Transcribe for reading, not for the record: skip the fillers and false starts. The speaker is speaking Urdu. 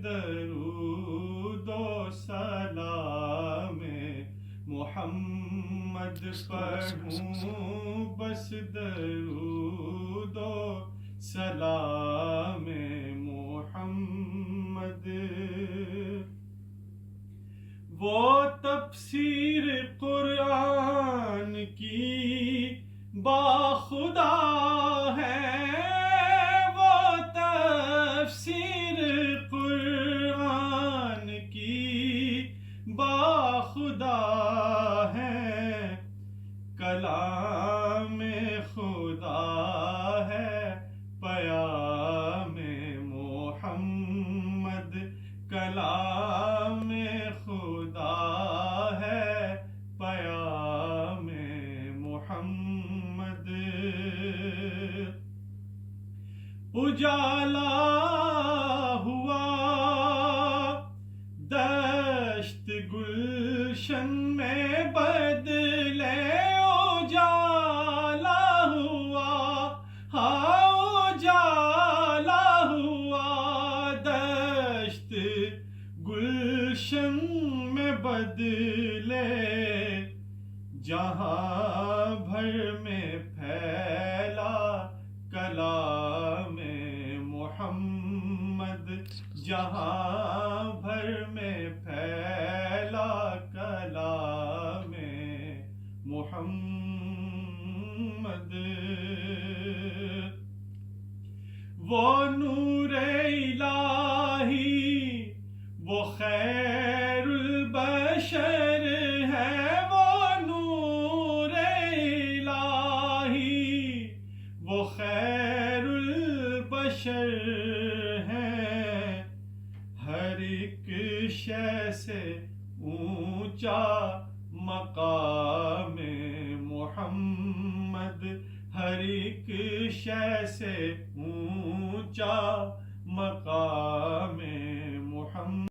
درود و سلام محمد پڑھوں، بس درود و سلام محمد. وہ تفسیر قرآن کی باخدا ہے، وہ تفسیر قرآن کی باخدا ہے، کلام خدا ہے پیام محمد، کلام خدا ہے پیام محمد. اجالا ہوا دشت گلشن میں بدلے اجالا ہوا، ہاں اجالا ہوا دشت گلشن میں بدلے، جہاں بھر میں پھیلا کلام محمد، جہاں بھر میں پھیلا کلام محمد. وہ نور الہی، وہ خیر البشر ہے، وہ نور الہی، وہ خیر البشر ہے، ہر ایک شے سے اونچا مقام محمد، ہر ایک شے سے اونچا مقام محمد.